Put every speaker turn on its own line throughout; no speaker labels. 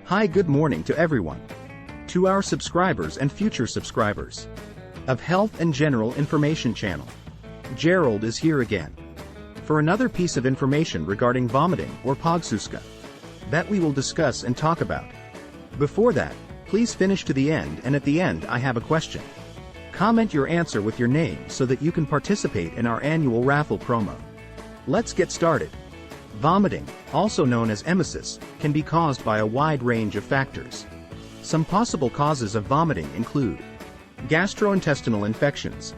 Hi, good morning to everyone. To our subscribers and future subscribers of Health and General Information Channel. Gerald is here again for another piece of information regarding vomiting or Pagsusuka that we will discuss and talk about. Before that, please finish to the end, and at the end I have a question. Comment your answer with your name so that you can participate in our annual raffle promo. Let's get started. Vomiting, also known as emesis, can be caused by a wide range of factors. Some possible causes of vomiting include gastrointestinal infections.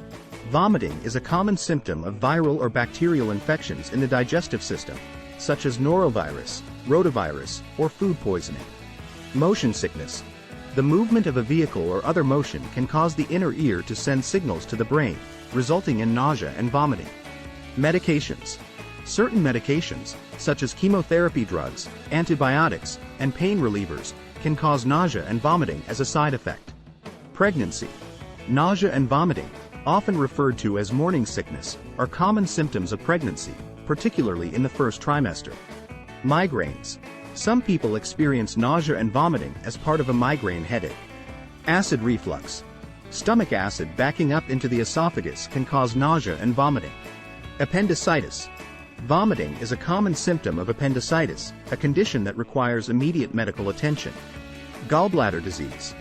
Vomiting is a common symptom of viral or bacterial infections in the digestive system, such as norovirus, rotavirus, or food poisoning. Motion sickness. The movement of a vehicle or other motion can cause the inner ear to send signals to the brain, resulting in nausea and vomiting. Medications. Certain medications, such as chemotherapy drugs, antibiotics, and pain relievers, can cause nausea and vomiting as a side effect. Pregnancy. Nausea and vomiting, often referred to as morning sickness, are common symptoms of pregnancy, particularly in the first trimester. Migraines. Some people experience nausea and vomiting as part of a migraine headache. Acid reflux. Stomach acid backing up into the esophagus can cause nausea and vomiting. Appendicitis. Vomiting is a common symptom of appendicitis, a condition that requires immediate medical attention. Gallbladder disease.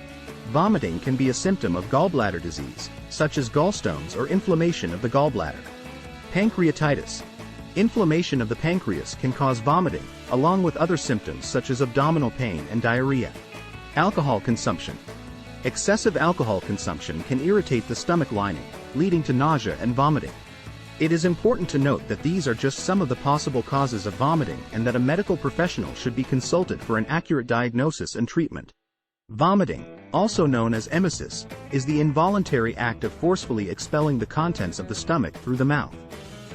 Vomiting can be a symptom of gallbladder disease, such as gallstones or inflammation of the gallbladder. Pancreatitis. Inflammation of the pancreas can cause vomiting, along with other symptoms such as abdominal pain and diarrhea. Alcohol consumption. Excessive alcohol consumption can irritate the stomach lining, leading to nausea and vomiting. It is important to note that these are just some of the possible causes of vomiting and that a medical professional should be consulted for an accurate diagnosis and treatment. Vomiting, also known as emesis, is the involuntary act of forcefully expelling the contents of the stomach through the mouth.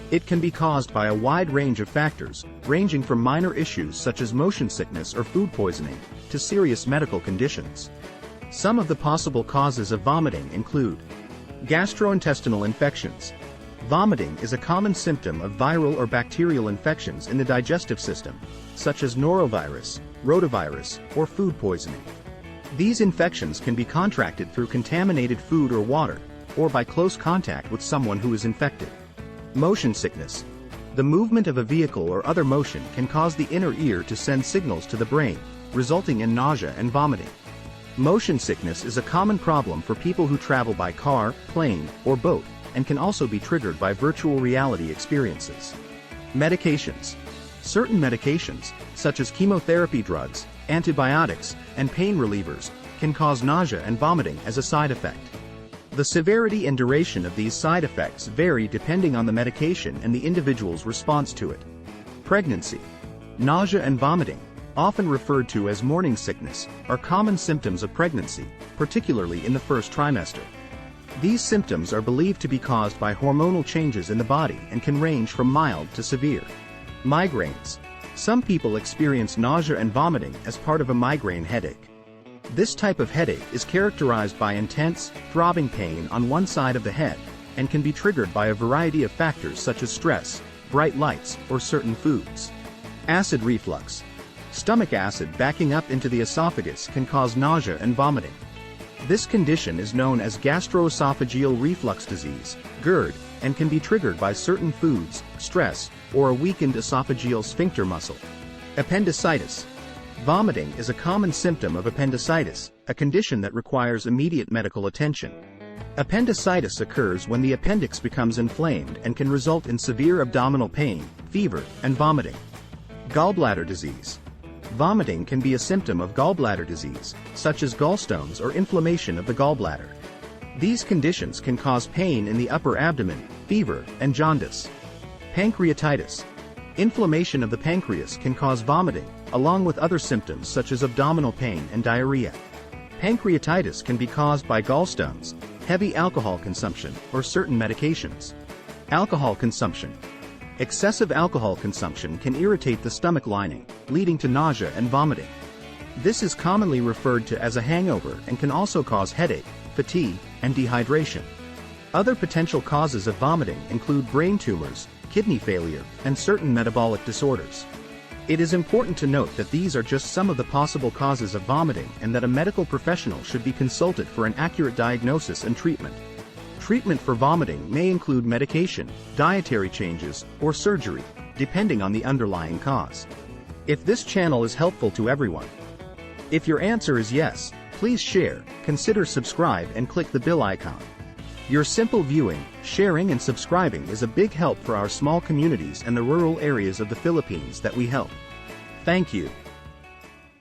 It can be caused by a wide range of factors, ranging from minor issues such as motion sickness or food poisoning, to serious medical conditions. Some of the possible causes of vomiting include gastrointestinal infections. Vomiting is a common symptom of viral or bacterial infections in the digestive system, such as norovirus, rotavirus, or food poisoning. These infections can be contracted through contaminated food or water, or by close contact with someone who is infected. Motion sickness. The movement of a vehicle or other motion can cause the inner ear to send signals to the brain, resulting in nausea and vomiting. Motion sickness is a common problem for people who travel by car, plane, or boat, and can also be triggered by virtual reality experiences. Medications. Certain medications, such as chemotherapy drugs, antibiotics, and pain relievers, can cause nausea and vomiting as a side effect. The severity and duration of these side effects vary depending on the medication and the individual's response to it. Pregnancy. Nausea and vomiting, often referred to as morning sickness, are common symptoms of pregnancy, particularly in the first trimester. These symptoms are believed to be caused by hormonal changes in the body and can range from mild to severe. Migraines. Some people experience nausea and vomiting as part of a migraine headache. This type of headache is characterized by intense, throbbing pain on one side of the head, and can be triggered by a variety of factors such as stress, bright lights, or certain foods. Acid reflux. Stomach acid backing up into the esophagus can cause nausea and vomiting. This condition is known as gastroesophageal reflux disease, GERD, and can be triggered by certain foods, stress, or a weakened esophageal sphincter muscle. Appendicitis. Vomiting is a common symptom of appendicitis, a condition that requires immediate medical attention. Appendicitis occurs when the appendix becomes inflamed and can result in severe abdominal pain, fever, and vomiting. Gallbladder disease. Vomiting can be a symptom of gallbladder disease, such as gallstones or inflammation of the gallbladder. These conditions can cause pain in the upper abdomen, fever, and jaundice. Pancreatitis. Inflammation of the pancreas can cause vomiting, along with other symptoms such as abdominal pain and diarrhea. Pancreatitis can be caused by gallstones, heavy alcohol consumption, or certain medications. Alcohol consumption. Excessive alcohol consumption can irritate the stomach lining, leading to nausea and vomiting. This is commonly referred to as a hangover and can also cause headache, fatigue, and dehydration. Other potential causes of vomiting include brain tumors, kidney failure, and certain metabolic disorders. It is important to note that these are just some of the possible causes of vomiting and that a medical professional should be consulted for an accurate diagnosis and treatment. Treatment for vomiting may include medication, dietary changes, or surgery, depending on the underlying cause. If this channel is helpful to everyone, if your answer is yes, please share, consider subscribe and click the bell icon. Your simple viewing, sharing and subscribing is a big help for our small communities and the rural areas of the Philippines that we help. Thank you.